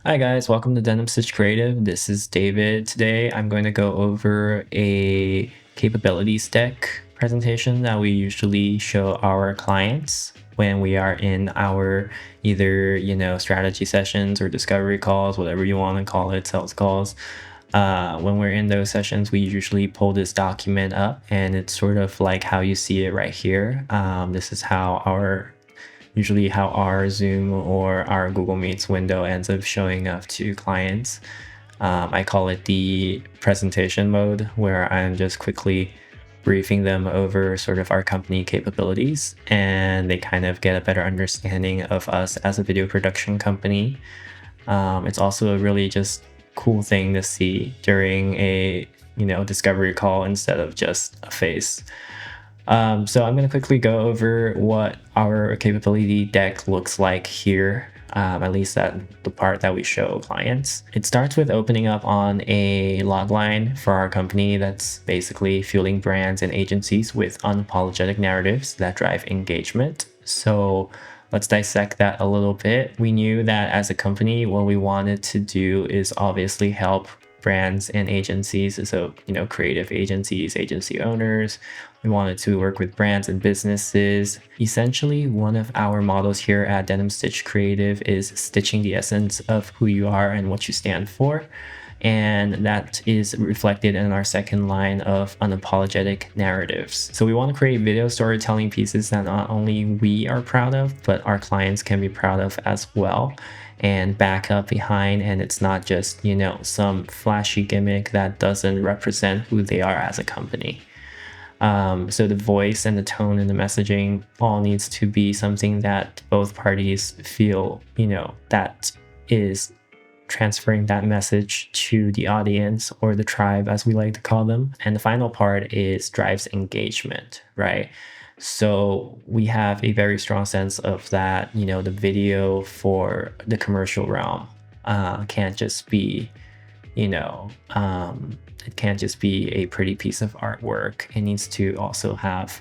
Hi guys, welcome to DenimStitch Creative. This is David. Today I'm going to go over a capabilities deck presentation that we usually show our clients when we are in our either, strategy sessions or discovery calls, whatever you want to call it, sales calls. When we're in those sessions, we usually pull this document up and it's sort of like how you see it right here. This is usually how our Zoom or our Google Meets window ends up showing up to clients. I call it the presentation mode, where I'm just quickly briefing them over sort of our company capabilities, and they kind of get a better understanding of us as a video production company. It's also a really just cool thing to see during a discovery call instead of just a face. So I'm going to quickly go over what our capability deck looks like here, at least at the part that we show clients. It starts with opening up on a logline for our company that's basically fueling brands and agencies with unapologetic narratives that drive engagement. So let's dissect that a little bit. We knew that as a company, what we wanted to do is obviously help brands and agencies, so creative agencies, agency owners. We wanted to work with brands and businesses. Essentially, one of our models here at DenimStitch Creative is stitching the essence of who you are and what you stand for. And that is reflected in our second line of unapologetic narratives. So we want to create video storytelling pieces that not only we are proud of, but our clients can be proud of as well and back up behind. And it's not just, some flashy gimmick that doesn't represent who they are as a company. So the voice and the tone and the messaging all needs to be something that both parties feel, that is transferring that message to the audience, or the tribe as we like to call them. And the final part is drives engagement, right? So we have a very strong sense of that, the video for the commercial realm can't just be, it can't just be a pretty piece of artwork. It needs to also have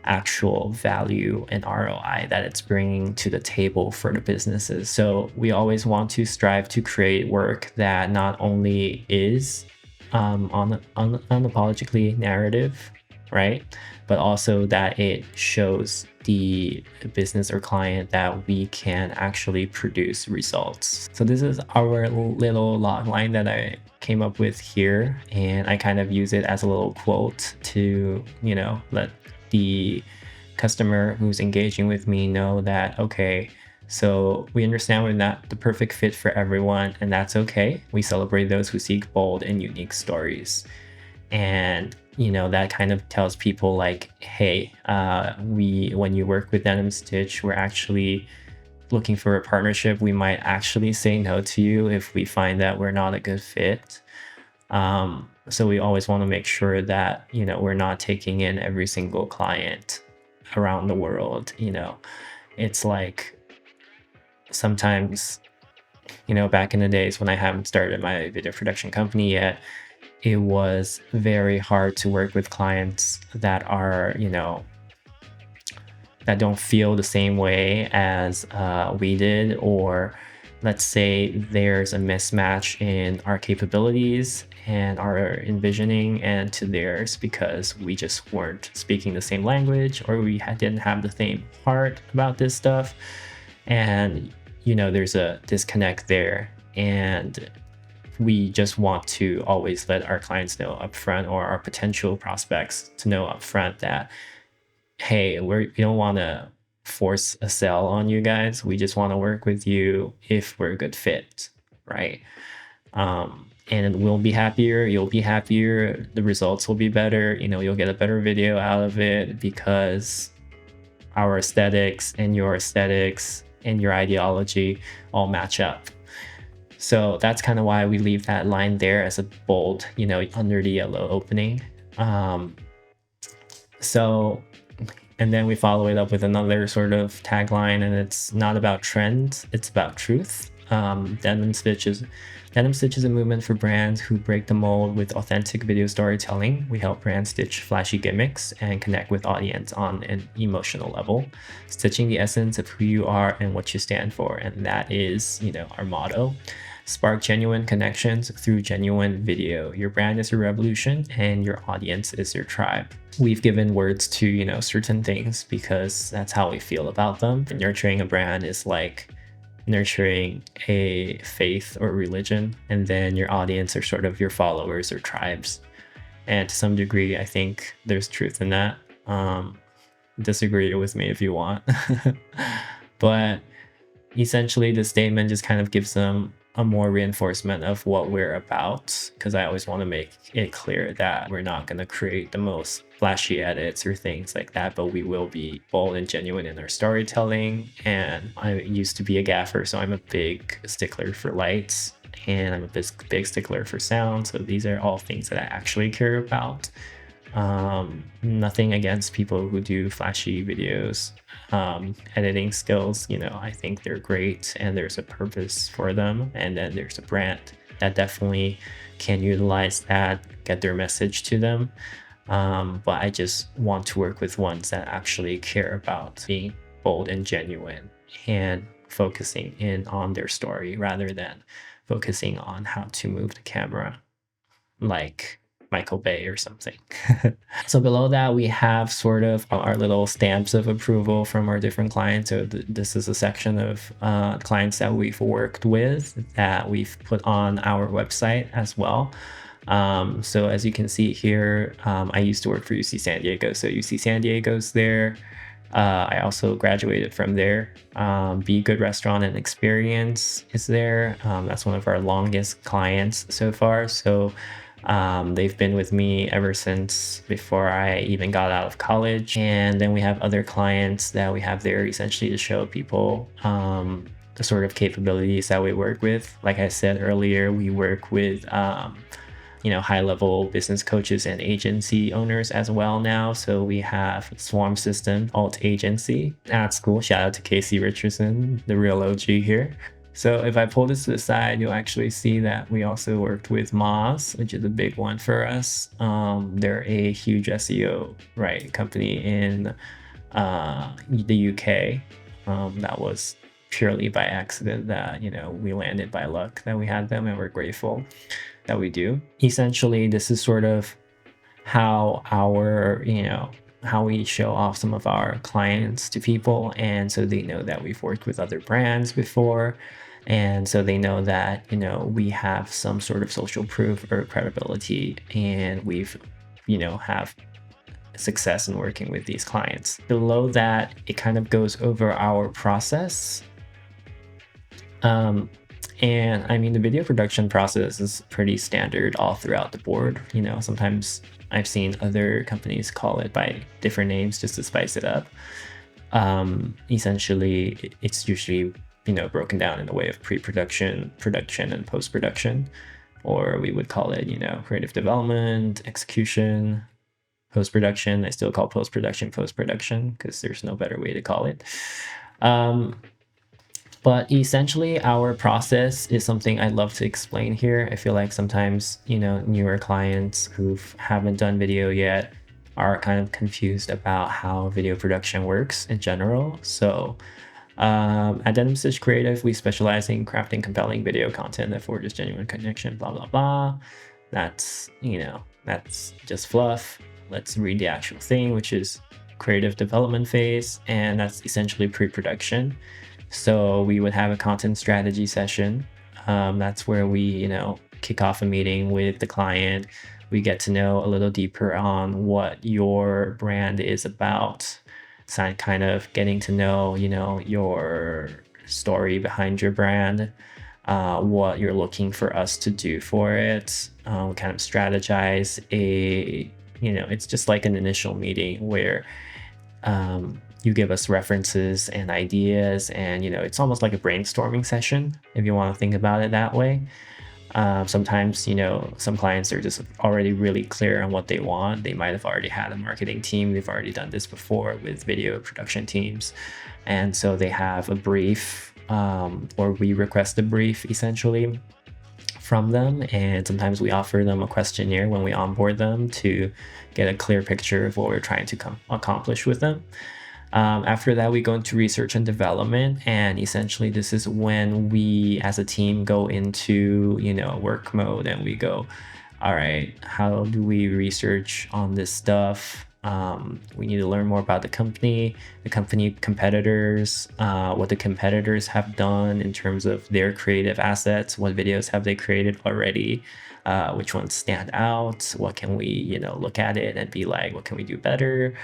actual value and ROI that it's bringing to the table for the businesses. So we always want to strive to create work that not only is unapologetically narrative, right, but also that it shows the business or client that we can actually produce results. So this is our little log line that I came up with here, and I kind of use it as a little quote to let the customer who's engaging with me know that, okay, so we understand we're not the perfect fit for everyone, and that's okay. We celebrate those who seek bold and unique stories. And that kind of tells people like, hey, when you work with DenimStitch, we're actually looking for a partnership. We might actually say no to you if we find that we're not a good fit. So we always want to make sure that, we're not taking in every single client around the world. It's like sometimes, back in the days when I haven't started my video production company yet, it was very hard to work with clients that are, that don't feel the same way as we did, or let's say there's a mismatch in our capabilities and our envisioning and to theirs because we just weren't speaking the same language, or we didn't have the same heart about this stuff. And, there's a disconnect there. And we just want to always let our clients know upfront, or our potential prospects to know upfront that, hey, we don't want to force a sell on you guys. We just want to work with you if we're a good fit, right? And we'll be happier, you'll be happier, the results will be better, you'll get a better video out of it because our aesthetics and your ideology all match up. So that's kind of why we leave that line there as a bold, under the yellow opening. And then we follow it up with another sort of tagline, and it's not about trends, it's about truth. DenimStitch is a movement for brands who break the mold with authentic video storytelling. We help brands stitch flashy gimmicks and connect with audience on an emotional level, stitching the essence of who you are and what you stand for. And that is, our motto. Spark genuine connections through genuine video. Your brand is your revolution and your audience is your tribe. We've given words to, certain things because that's how we feel about them. Nurturing a brand is like nurturing a faith or religion, and then your audience are sort of your followers or tribes. And to some degree, I think there's truth in that. Disagree with me if you want. But essentially, the statement just kind of gives them a more reinforcement of what we're about, because I always want to make it clear that we're not going to create the most flashy edits or things like that, but we will be bold and genuine in our storytelling. And I used to be a gaffer, so I'm a big stickler for lights, and I'm a big stickler for sound. So these are all things that I actually care about. Nothing against people who do flashy videos. Editing skills, I think they're great and there's a purpose for them. And then there's a brand that definitely can utilize that, get their message to them. But I just want to work with ones that actually care about being bold and genuine and focusing in on their story rather than focusing on how to move the camera, like Michael Bay or something. So below that, we have sort of our little stamps of approval from our different clients. So this is a section of clients that we've worked with that we've put on our website as well. So as you can see here, I used to work for UC San Diego. So UC San Diego's there. I also graduated from there. Be Good Restaurant and Experience is there. That's one of our longest clients so far. So they've been with me ever since before I even got out of college. And then we have other clients that we have there essentially to show people the sort of capabilities that we work with. Like I said earlier, we work with high-level business coaches and agency owners as well now. So we have Swarm System Alt Agency. That's cool. Shout out to Casey Richardson, the real OG here. So if I pull this to the side, you'll actually see that we also worked with Moz, which is a big one for us. They're a huge SEO company in the UK. That was purely by accident that we landed by luck that we had them, and we're grateful that we do. Essentially, this is sort of how how we show off some of our clients to people, and so they know that we've worked with other brands before, and so they know that we have some sort of social proof or credibility, and we've have success in working with these clients. Below that, it kind of goes over our process. And I mean, the video production process is pretty standard all throughout the board. Sometimes I've seen other companies call it by different names just to spice it up. Essentially, it's usually, broken down in the way of pre-production, production, and post-production, or we would call it, creative development, execution, post-production. I still call post-production because there's no better way to call it. But essentially, our process is something I'd love to explain here. I feel like sometimes, newer clients who haven't done video yet are kind of confused about how video production works in general. So at DenimStitch Creative, we specialize in crafting compelling video content that forges genuine connection, blah, blah, blah. That's, that's just fluff. Let's read the actual thing, which is creative development phase. And that's essentially pre-production. So we would have a content strategy session. That's where we, kick off a meeting with the client. We get to know a little deeper on what your brand is about. So kind of getting to know, your story behind your brand, what you're looking for us to do for it. Kind of strategize it's just like an initial meeting where you give us references and ideas, and it's almost like a brainstorming session if you want to think about it that way. Sometimes some clients are just already really clear on what they want. They might have already had a marketing team. They've already done this before with video production teams, and so they have a brief, or we request a brief essentially from them, and sometimes we offer them a questionnaire when we onboard them to get a clear picture of what we're trying to accomplish with them. After that, we go into research and development, and essentially this is when we as a team go into, work mode, and we go, all right, how do we research on this stuff? We need to learn more about the company competitors, what the competitors have done in terms of their creative assets, what videos have they created already, which ones stand out, what can we, look at it and be like, what can we do better?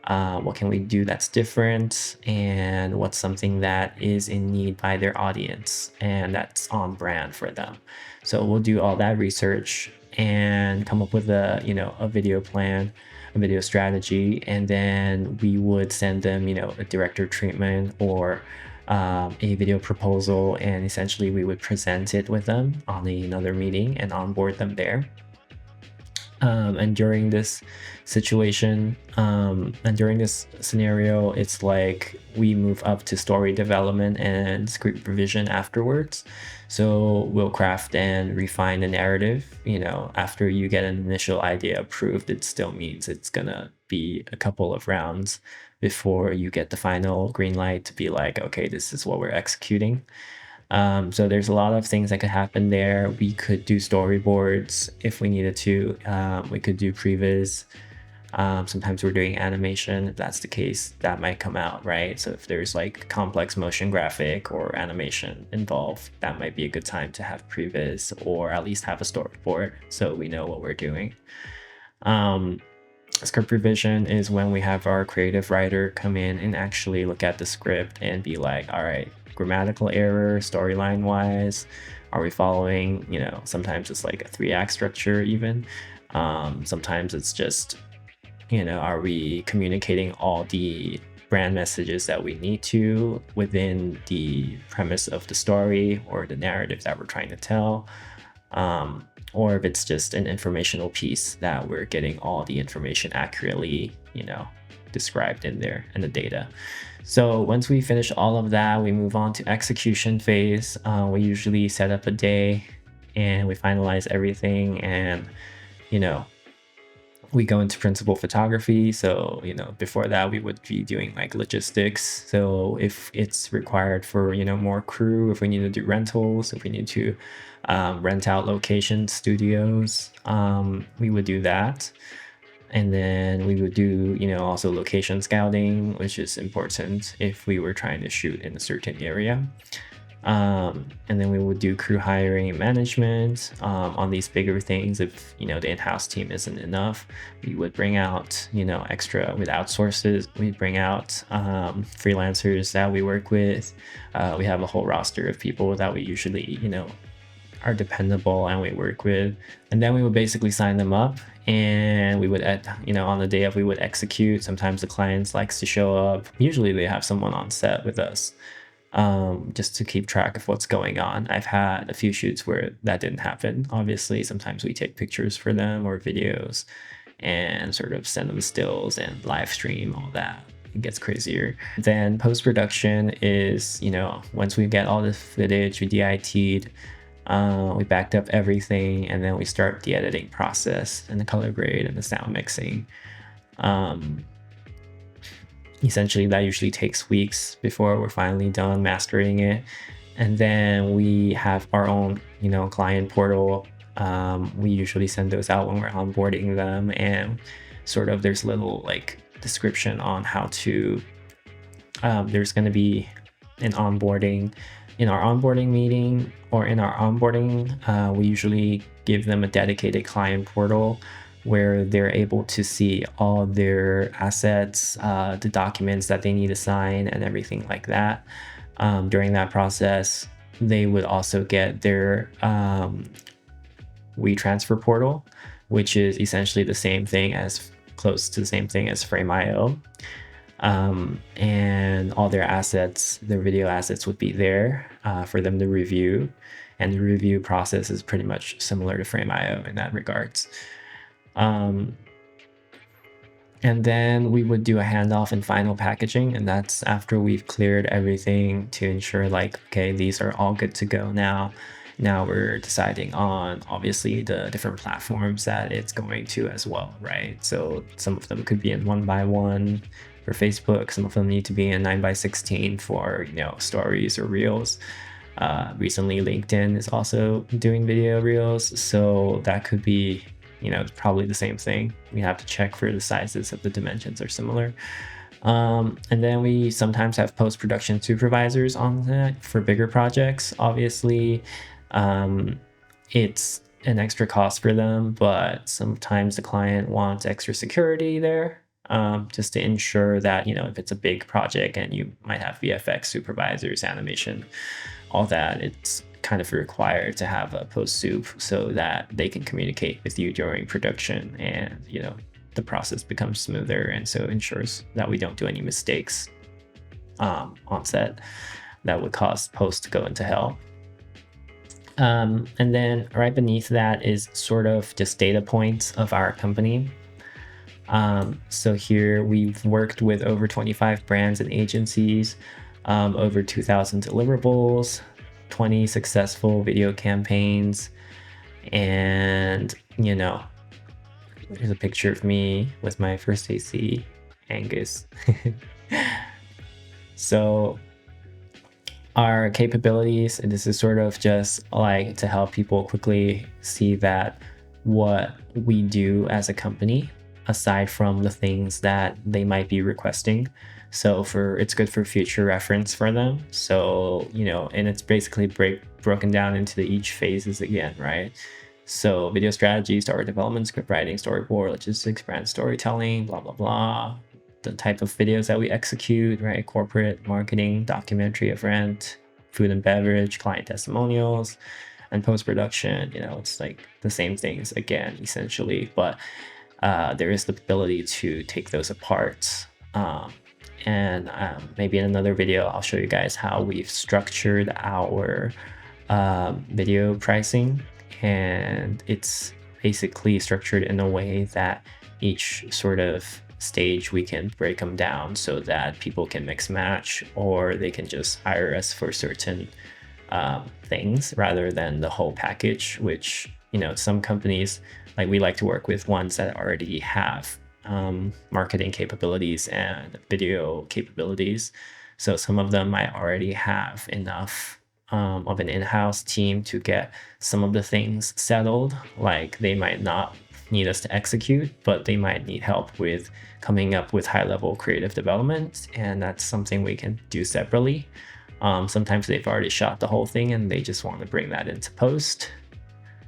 What can we do that's different, and what's something that is in need by their audience and that's on brand for them. So we'll do all that research and come up with a video plan, a video strategy, and then we would send them a director treatment or a video proposal, and essentially we would present it with them on another meeting and onboard them there. And during this situation, and during this scenario, it's like we move up to story development and script revision afterwards. So we'll craft and refine the narrative. After you get an initial idea approved, it still means it's gonna be a couple of rounds before you get the final green light to be like, okay, this is what we're executing. So there's a lot of things that could happen there. We could do storyboards if we needed to. We could do previs. Sometimes we're doing animation. If that's the case, that might come out, right? So if there's like complex motion graphic or animation involved, that might be a good time to have previs or at least have a storyboard so we know what we're doing. Script revision is when we have our creative writer come in and actually look at the script and be like, all right, grammatical error, storyline wise, are we following, sometimes it's like a 3-act structure even. Sometimes it's just, are we communicating all the brand messages that we need to within the premise of the story or the narrative that we're trying to tell. Or if it's just an informational piece that we're getting all the information accurately, described in there and the data. So once we finish all of that, we move on to execution phase. We usually set up a day and we finalize everything, and, we go into principal photography. So, before that we would be doing like logistics. So if it's required for, more crew, if we need to do rentals, if we need to rent out locations, studios, we would do that. And then we would do, also location scouting, which is important if we were trying to shoot in a certain area. And then we would do crew hiring and management on these bigger things. If the in-house team isn't enough, we would bring out extra with outsources. We bring out freelancers that we work with. We have a whole roster of people that we usually are dependable and we work with, and then we would basically sign them up, and we would on the day of we would execute. Sometimes the clients likes to show up. Usually they have someone on set with us, just to keep track of what's going on. I've had a few shoots where that didn't happen. Obviously, sometimes we take pictures for them or videos and sort of send them stills and live stream all that. It gets crazier. Then post-production is, once we get all the footage, we DIT'd, we backed up everything, and then we start the editing process and the color grade and the sound mixing. Essentially that usually takes weeks before we're finally done mastering it. And then we have our own, client portal. We usually send those out when we're onboarding them, and sort of there's little like description on how to, there's going to be an onboarding. In our onboarding meeting or in our onboarding, we usually give them a dedicated client portal where they're able to see all their assets, the documents that they need to sign and everything like that. During that process, they would also get their WeTransfer portal, which is essentially the same thing as close to the same thing as Frame.io. And all their assets, their video assets would be there for them to review. And the review process is pretty much similar to Frame.io in that regards. And then we would do a handoff and final packaging, and that's after we've cleared everything to ensure like, okay, these are all good to go now. Now we're deciding on obviously the different platforms that it's going to as well, right? So some of them could be in 1x1 for Facebook. Some of them need to be in 9:16 for, you know, stories or reels. Recently, LinkedIn is also doing video reels, so that could be, you know, probably the same thing. We have to check for the sizes if the dimensions are similar. And then we sometimes have post-production supervisors on that for bigger projects. Obviously, it's an extra cost for them, but sometimes the client wants extra security there, just to ensure that, you know, if it's a big project and you might have VFX supervisors, animation, all that, it's kind of required to have a post soup so that they can communicate with you during production, and, you know, the process becomes smoother, and so ensures that we don't do any mistakes on set that would cause post to go into hell. And then right beneath that is sort of just data points of our company. So here we've worked with over 25 brands and agencies, over 2,000 deliverables, 20 successful video campaigns, and, you know, here's a picture of me with my first AC, Angus. So our capabilities, and this is sort of just like to help people quickly see that what we do as a company, aside from the things that they might be requesting. So it's good for future reference for them. So, you know, and it's basically broken down into each phases again, right? So video strategy, story development, script writing, storyboard, logistics, brand storytelling, blah, blah, blah. The type of videos that we execute, right? Corporate, marketing, documentary, event, food and beverage, client testimonials, and post-production. You know, it's like the same things again, essentially, but there is the ability to take those apart. And maybe in another video, I'll show you guys how we've structured our video pricing. And it's basically structured in a way that each sort of stage we can break them down so that people can mix match, or they can just hire us for certain things rather than the whole package, which, you know, some companies, like, we like to work with ones that already have marketing capabilities and video capabilities. So some of them might already have enough of an in-house team to get some of the things settled. Like, they might not need us to execute, but they might need help with coming up with high-level creative development, and that's something we can do separately. Sometimes they've already shot the whole thing and they just want to bring that into post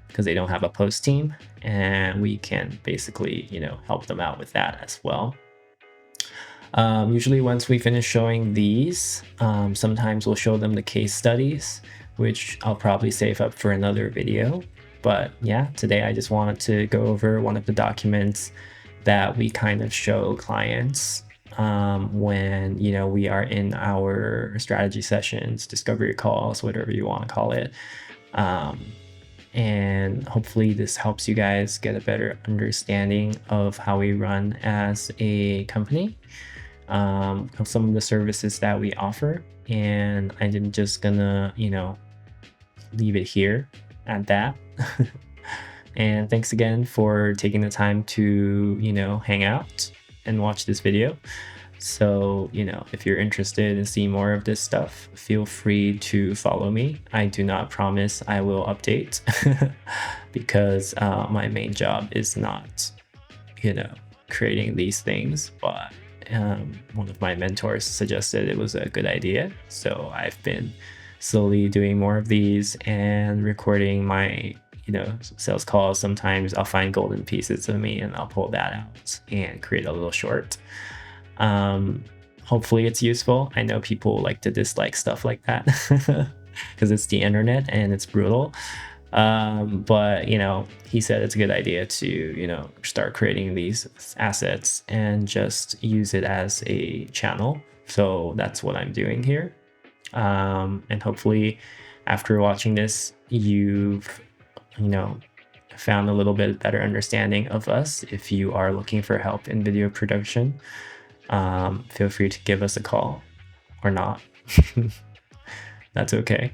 because they don't have a post team, and we can basically, you know, help them out with that as well. Usually once we finish showing these, sometimes we'll show them the case studies, which I'll probably save up for another video. But yeah, today I just wanted to go over one of the documents that we kind of show clients when, you know, we are in our strategy sessions, discovery calls, whatever you want to call it. And hopefully this helps you guys get a better understanding of how we run as a company, of some of the services that we offer. And I'm just gonna, you know, leave it here at that. And thanks again for taking the time to, you know, hang out and watch this video. So, you know, if you're interested in seeing more of this stuff, feel free to follow me. I do not promise I will update because my main job is not, you know, creating these things, but one of my mentors suggested it was a good idea. So I've been slowly doing more of these and recording my, you know, sales calls. Sometimes I'll find golden pieces of me and I'll pull that out and create a little short. Hopefully it's useful. I know people like to dislike stuff like that because it's the internet and it's brutal. But, you know, he said it's a good idea to, you know, start creating these assets and just use it as a channel. So that's what I'm doing here. And hopefully after watching this, you've, you know, found a little bit better understanding of us. If you are looking for help in video production, feel free to give us a call or not. That's okay.